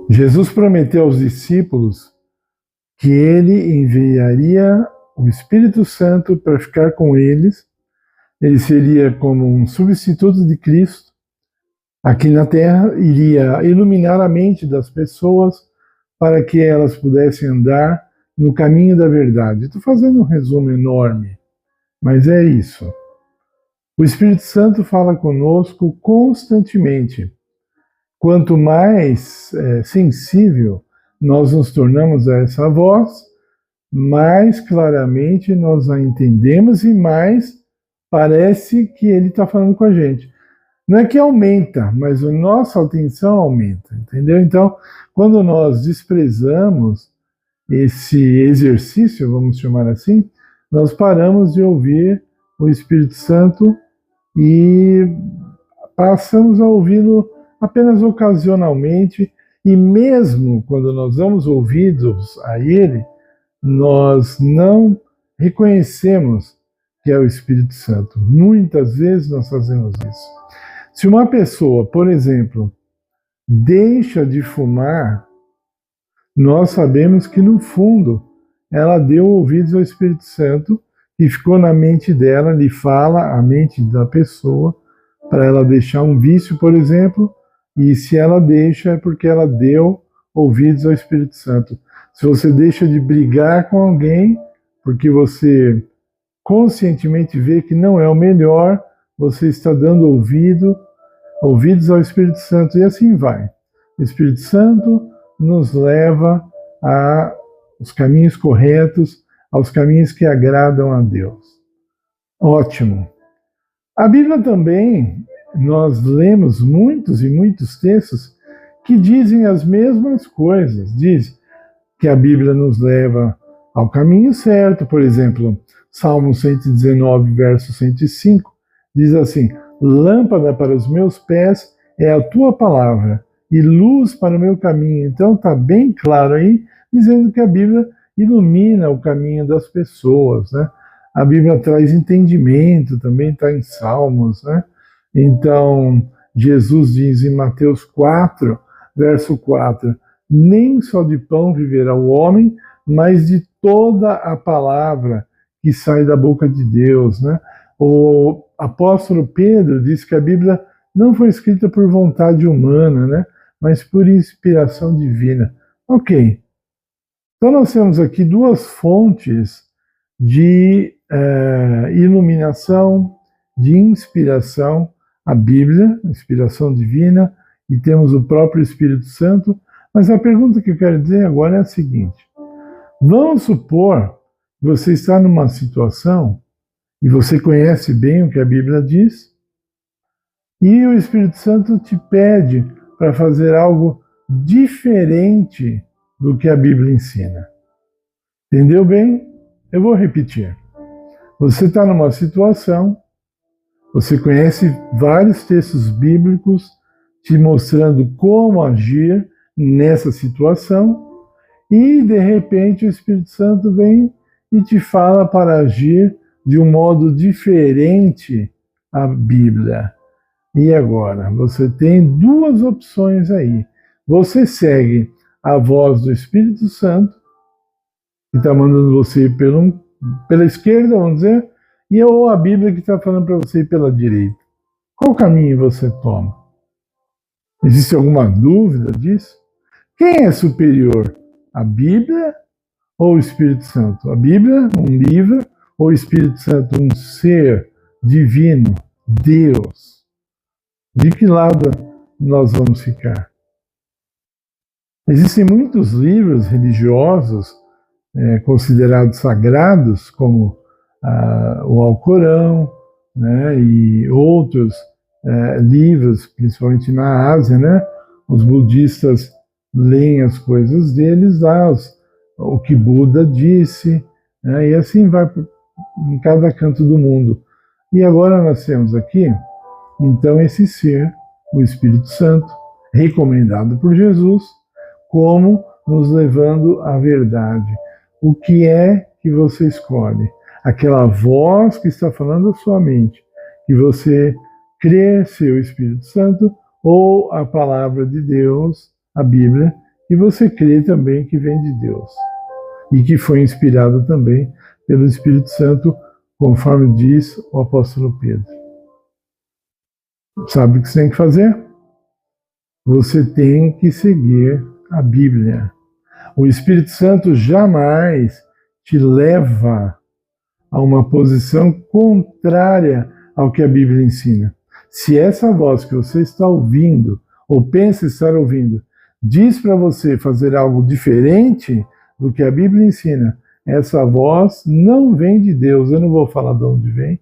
Jesus prometeu aos discípulos que ele enviaria o Espírito Santo para ficar com eles. Ele seria como um substituto de Cristo aqui na Terra, iria iluminar a mente das pessoas para que elas pudessem andar no caminho da verdade. Estou fazendo um resumo enorme, mas é isso. O Espírito Santo fala conosco constantemente. Quanto mais sensível nós nos tornamos a essa voz, mais claramente nós a entendemos e mais parece que ele está falando com a gente. Não é que aumenta, mas a nossa atenção aumenta, entendeu? Então, quando nós desprezamos esse exercício, vamos chamar assim, nós paramos de ouvir o Espírito Santo e passamos a ouvi-lo apenas ocasionalmente, e mesmo quando nós damos ouvidos a ele, nós não reconhecemos que é o Espírito Santo. Muitas vezes nós fazemos isso. Se uma pessoa, por exemplo, deixa de fumar, nós sabemos que no fundo ela deu ouvidos ao Espírito Santo e ficou na mente dela, lhe fala a mente da pessoa para ela deixar um vício, por exemplo, e se ela deixa é porque ela deu ouvidos ao Espírito Santo. Se você deixa de brigar com alguém porque você conscientemente vê que não é o melhor, você está dando ouvidos ao Espírito Santo, e assim vai. O Espírito Santo nos leva aos caminhos corretos, aos caminhos que agradam a Deus. Ótimo. A Bíblia também, nós lemos muitos e muitos textos que dizem as mesmas coisas. Diz que a Bíblia nos leva ao caminho certo. Por exemplo, Salmo 119, verso 105, diz assim: lâmpada para os meus pés é a tua palavra e luz para o meu caminho. Então está bem claro aí, dizendo que a Bíblia ilumina o caminho das pessoas, né? A Bíblia traz entendimento, também está em Salmos, né? Então, Jesus diz em Mateus 4, verso 4, nem só de pão viverá o homem, mas de toda a palavra que sai da boca de Deus, né? O apóstolo Pedro diz que a Bíblia não foi escrita por vontade humana, né? Mas por inspiração divina. Ok. Então nós temos aqui duas fontes de iluminação, de inspiração, a Bíblia, inspiração divina, e temos o próprio Espírito Santo. Mas a pergunta que eu quero dizer agora é a seguinte: vamos supor que você está numa situação e você conhece bem o que a Bíblia diz, e o Espírito Santo te pede para fazer algo diferente do que a Bíblia ensina. Entendeu bem? Eu vou repetir. Você está numa situação, você conhece vários textos bíblicos te mostrando como agir nessa situação, e de repente o Espírito Santo vem e te fala para agir de um modo diferente à Bíblia. E agora? Você tem duas opções aí. Você segue a voz do Espírito Santo, que está mandando você ir pela esquerda, vamos dizer, ou a Bíblia que está falando para você ir pela direita. Qual caminho você toma? Existe alguma dúvida disso? Quem é superior? A Bíblia ou o Espírito Santo? A Bíblia, um livro, ou o Espírito Santo, um ser divino, Deus? De que lado nós vamos ficar? Existem muitos livros religiosos considerados sagrados, como o Alcorão, né, e outros livros, principalmente na Ásia, né? Os budistas leem as coisas deles lá, o que Buda disse, né, e assim vai em cada canto do mundo. E agora nós temos aqui, então, esse ser, o Espírito Santo, recomendado por Jesus, como nos levando à verdade. O que é que você escolhe? Aquela voz que está falando à sua mente, que você crê ser o Espírito Santo, ou a palavra de Deus, a Bíblia, que você crê também que vem de Deus e que foi inspirado também pelo Espírito Santo, conforme diz o apóstolo Pedro. Sabe o que você tem que fazer? Você tem que seguir a Bíblia. O Espírito Santo jamais te leva a uma posição contrária ao que a Bíblia ensina. Se essa voz que você está ouvindo, ou pensa estar ouvindo, diz para você fazer algo diferente do que a Bíblia ensina, essa voz não vem de Deus. Eu não vou falar de onde vem,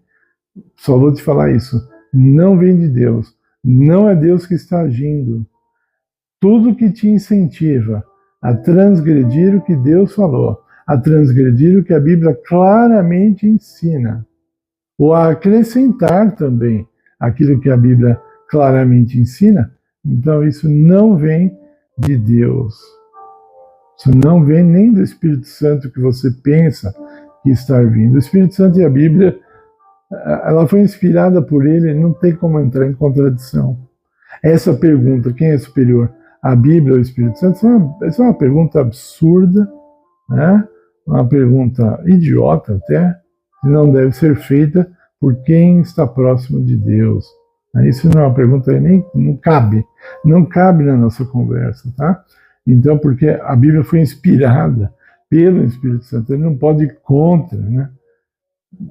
só vou te falar isso. Não vem de Deus. Não é Deus que está agindo. Tudo que te incentiva a transgredir o que Deus falou, a transgredir o que a Bíblia claramente ensina, ou a acrescentar também aquilo que a Bíblia claramente ensina, então isso não vem de Deus. Isso não vem nem do Espírito Santo que você pensa que está vindo. O Espírito Santo e a Bíblia, ela foi inspirada por ele, não tem como entrar em contradição. Essa pergunta, quem é superior, a Bíblia ou o Espírito Santo, essa é uma pergunta absurda, né? Uma pergunta idiota até, que não deve ser feita por quem está próximo de Deus. Isso não é uma pergunta, nem não cabe na nossa conversa, tá? Então, porque a Bíblia foi inspirada pelo Espírito Santo, ele não pode ir contra, né?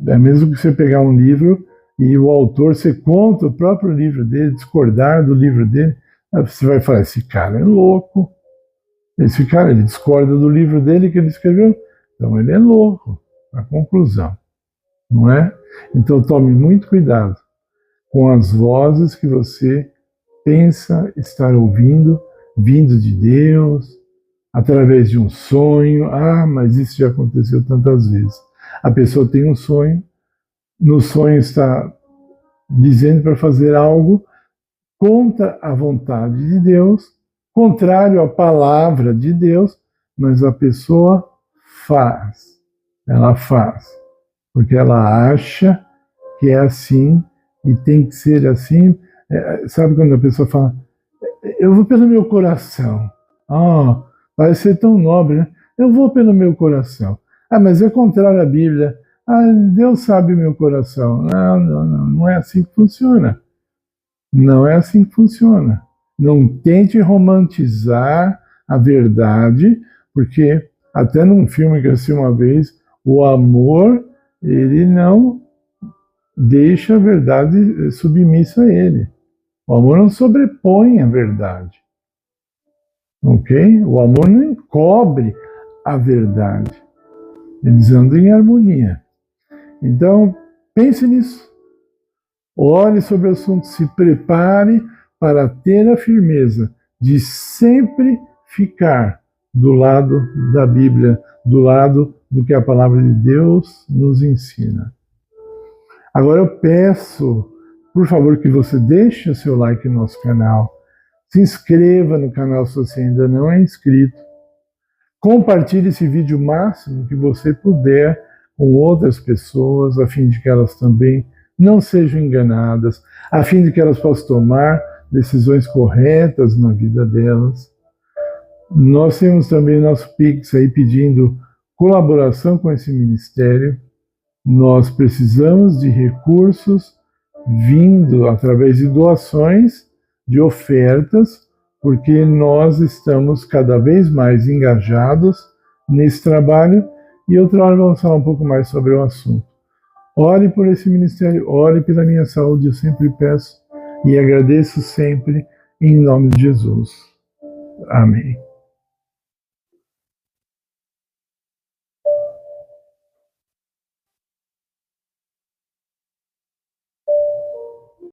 É mesmo que você pegar um livro e o autor ser contra o próprio livro dele, discordar do livro dele, você vai falar, esse cara é louco. Esse cara, ele discorda do livro dele que ele escreveu, então ele é louco. A conclusão, não é? Então tome muito cuidado com as vozes que você pensa estar ouvindo, vindo de Deus, através de um sonho. Ah, mas isso já aconteceu tantas vezes. A pessoa tem um sonho, no sonho está dizendo para fazer algo contra a vontade de Deus, contrário à palavra de Deus, mas a pessoa faz. Ela faz, porque ela acha que é assim e tem que ser assim. Sabe quando a pessoa fala, eu vou pelo meu coração. Ah, vai ser tão nobre, né? Eu vou pelo meu coração. Ah, mas é contrário à Bíblia. Ah, Deus sabe o meu coração. Não é assim que funciona. Não é assim que funciona. Não tente romantizar a verdade, porque até num filme que eu assisti uma vez, o amor, ele não deixa a verdade submissa a ele. O amor não sobrepõe a verdade. Ok? O amor não encobre a verdade. Eles andam em harmonia. Então, pense nisso. Olhe sobre o assunto, se prepare para ter a firmeza de sempre ficar do lado da Bíblia, do lado do que a palavra de Deus nos ensina. Agora eu peço, por favor, que você deixe o seu like no nosso canal, se inscreva no canal se você ainda não é inscrito, compartilhe esse vídeo o máximo que você puder com outras pessoas, a fim de que elas também não sejam enganadas, a fim de que elas possam tomar decisões corretas na vida delas. Nós temos também nosso Pix aí pedindo colaboração com esse ministério. Nós precisamos de recursos vindo através de doações, de ofertas, porque nós estamos cada vez mais engajados nesse trabalho e outra hora vamos falar um pouco mais sobre o assunto. Ore por esse ministério, ore pela minha saúde, eu sempre peço e agradeço sempre em nome de Jesus. Amém.